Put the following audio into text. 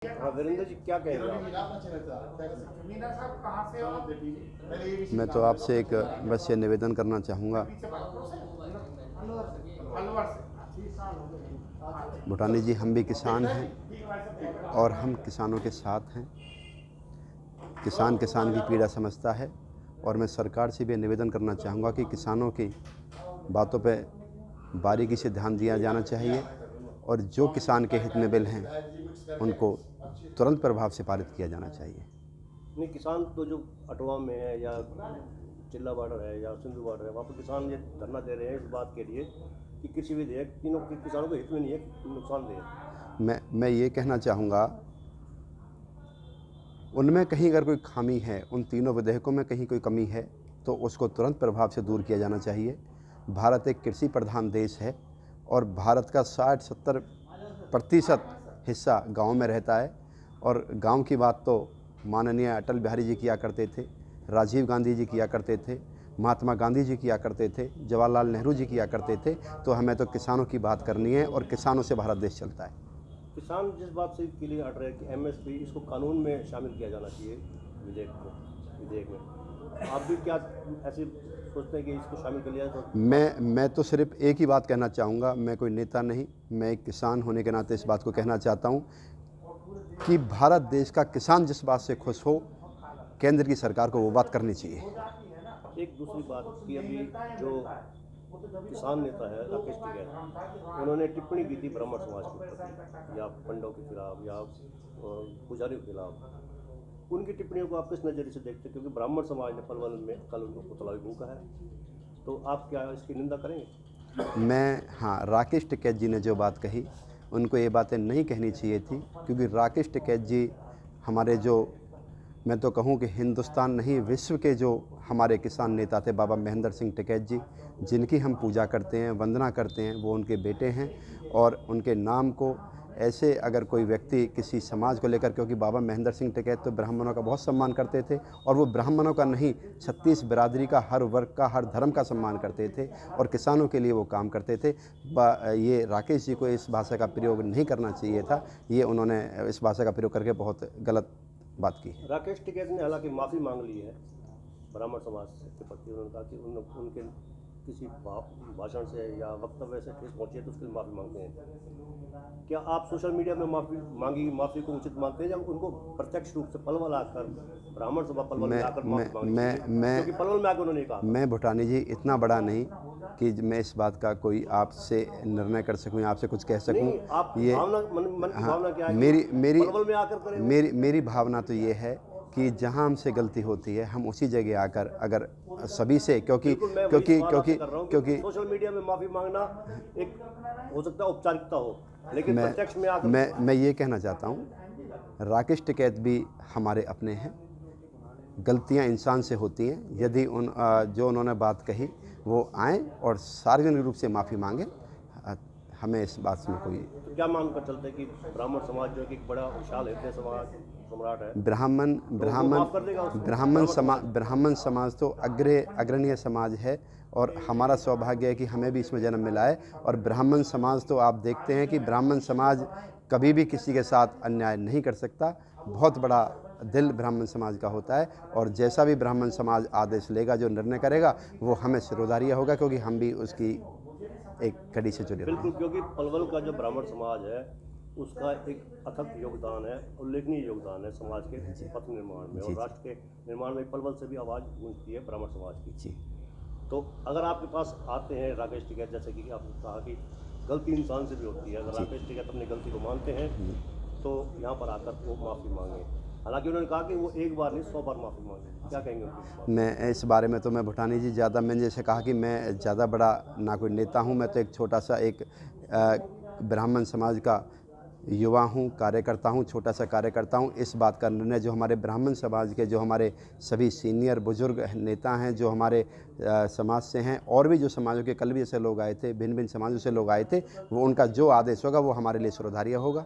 हाँ वीरेंद्र जी, क्या कहेंगे आप? मैं तो आपसे एक बस ये निवेदन करना चाहूँगा, भूटानी जी, हम भी किसान हैं और हम किसानों के साथ हैं। किसान की पीड़ा समझता है और मैं सरकार से भी निवेदन करना चाहूँगा कि किसानों की बातों पे बारीकी से ध्यान दिया जाना चाहिए और जो किसान के हित में बिल हैं उनको तुरंत प्रभाव से पारित किया जाना चाहिए। नहीं, किसान तो जो अटवा में है या चिल्ला बॉर्डर है या सिंधु बॉर्डर है, वहाँ पर किसान ये धरना दे रहे हैं इस बात के लिए कि कृषि विधेयक तीनों के किसानों के हित में नहीं है, नुकसानदेह है। मैं ये कहना चाहूँगा, उनमें कहीं अगर कोई खामी है, उन तीनों विधेयकों में कहीं कोई कमी है तो उसको तुरंत प्रभाव से दूर किया जाना चाहिए। भारत एक कृषि प्रधान देश है और भारत का 60-70% हिस्सा गांव में रहता है और गांव की बात तो माननीय अटल बिहारी जी किया करते थे, राजीव गांधी जी किया करते थे, महात्मा गांधी जी किया करते थे, जवाहरलाल नेहरू जी किया करते थे। तो हमें तो किसानों की बात करनी है और किसानों से भारत देश चलता है। किसान जिस बात से के लिए अड़ रहे हैं कि एमएसपी इसको कानून में शामिल किया जाना चाहिए, विधेयक में आप भी क्या ऐसे सोचते हैं कि इसको शामिल कर लिया जाए? तो मैं तो सिर्फ एक ही बात कहना चाहूँगा, मैं कोई नेता नहीं, मैं एक किसान होने के नाते इस बात को कहना चाहता हूँ कि भारत देश का किसान जिस बात से खुश हो, केंद्र की सरकार को वो बात करनी चाहिए। एक दूसरी बात कि अभी जो किसान नेता है राकेश टिकैत, उन्होंने टिप्पणी की थी ब्राह्मण समाज के प्रति या पंडों के खिलाफ या पुजारियों के खिलाफ। उनकी टिप्पणियों को आप किस नज़रिए से देखते हैं? क्योंकि ब्राह्मण समाज ने पलवल में कल उनको पुतला भी फूंका है, तो आप क्या इसकी निंदा करेंगे? हाँ, राकेश टिकैत जी ने जो बात कही, उनको ये बातें नहीं कहनी चाहिए थी, क्योंकि राकेश टिकैत जी हमारे जो, मैं तो कहूँ कि हिंदुस्तान नहीं विश्व के जो हमारे किसान नेता थे, बाबा महेंद्र सिंह टिकैत जी, जिनकी हम पूजा करते हैं, वंदना करते हैं, वो उनके बेटे हैं। और उनके नाम को ऐसे अगर कोई व्यक्ति किसी समाज को लेकर, क्योंकि बाबा महेंद्र सिंह टिकैत तो ब्राह्मणों का बहुत सम्मान करते थे और वो ब्राह्मणों का नहीं, 36 बिरादरी का, हर वर्ग का, हर धर्म का सम्मान करते थे और किसानों के लिए वो काम करते थे। ये राकेश जी को इस भाषा का प्रयोग नहीं करना चाहिए था, ये उन्होंने इस भाषा का प्रयोग करके बहुत गलत बात की। राकेश टिकैत ने हालांकि माफ़ी मांग ली है ब्राह्मण समाज के प्रति। उन्होंने कहा कि उनके किसी भाषण से या वक्तव्य से ठेस पहुंची है तो उसके लिए माफ़ी मांगते हैं। क्या आप सोशल मीडिया में माफ़ी को उचित मानते हैं, जब उनको प्रत्यक्ष रूप से पलवल आकर ब्राह्मण सभा पलवल में आकर माफ़ी मांगनी चाहिए? क्योंकि पलवल में आकर उन्होंने कहा, मैं भूटानी जी इतना बड़ा नहीं कि मैं इस बात का कोई आपसे निर्णय कर सकूं या आपसे कुछ कह सकूं। आप ये भावना मन की भावना क्या है? पलवल में आकर करें? मेरी भावना तो ये है कि जहां हमसे गलती होती है हम उसी जगह आकर अगर सभी से, क्योंकि सोशल मीडिया में माफ़ी मांगना एक हो सकता है औपचारिकता हो, लेकिन प्रत्यक्ष में आकर मैं ये कहना चाहता हूँ, राकेश टिकैत भी हमारे अपने हैं, गलतियां इंसान से होती हैं। यदि जो उन्होंने बात कही वो आएँ और सार्वजनिक रूप से माफ़ी मांगें, हमें इस बात में कोई। तो क्या मानकर चलते हैं कि ब्राह्मण समाज जो कि एक बड़ा विशाल हिंदू समाज सम्राट है, ब्राह्मण समाज तो अग्रणीय समाज है और हमारा सौभाग्य है कि हमें भी इसमें जन्म मिला है। और ब्राह्मण समाज तो आप देखते हैं कि ब्राह्मण समाज कभी भी किसी के साथ अन्याय नहीं कर सकता, बहुत बड़ा दिल ब्राह्मण समाज का होता है और जैसा भी ब्राह्मण समाज आदेश लेगा, जो निर्णय करेगा, वो हमें सिरोधार्य होगा, क्योंकि हम भी उसकी एक कड़ी से जुड़े। बिल्कुल, क्योंकि पलवल का जो ब्राह्मण समाज है उसका एक अथक योगदान है, उल्लेखनीय योगदान है समाज के पथ निर्माण में और राष्ट्र के निर्माण में। पलवल से भी आवाज़ गूंजती है ब्राह्मण समाज की जी। तो अगर आपके पास आते हैं राकेश टिकैत, जैसे कि आपने कहा कि गलती इंसान से भी होती है, अगर राकेश टिकैत अपनी गलती को मानते हैं तो यहाँ पर आकर वो माफ़ी मांगे। हालांकि उन्होंने कहा कि वो एक बार नहीं 100 बार माफ़ी मांगे। क्या कहेंगे उनकी? मैं इस बारे में तो मैं भूटानी जी ज़्यादा, मैंने जैसे कहा कि मैं ज़्यादा बड़ा ना कोई नेता हूँ, मैं तो एक छोटा सा एक ब्राह्मण समाज का युवा हूँ, कार्यकर्ता हूँ, छोटा सा कार्यकर्ता हूँ। इस बात का निर्णय जो हमारे ब्राह्मण समाज के, जो हमारे सभी सीनियर बुजुर्ग नेता हैं, जो हमारे समाज से हैं और भी जो समाजों के कल भी ऐसे लोग आए थे, भिन्न भिन्न समाजों से लोग आए थे, वो उनका जो आदेश होगा वो हमारे लिए सिरोधार्य होगा।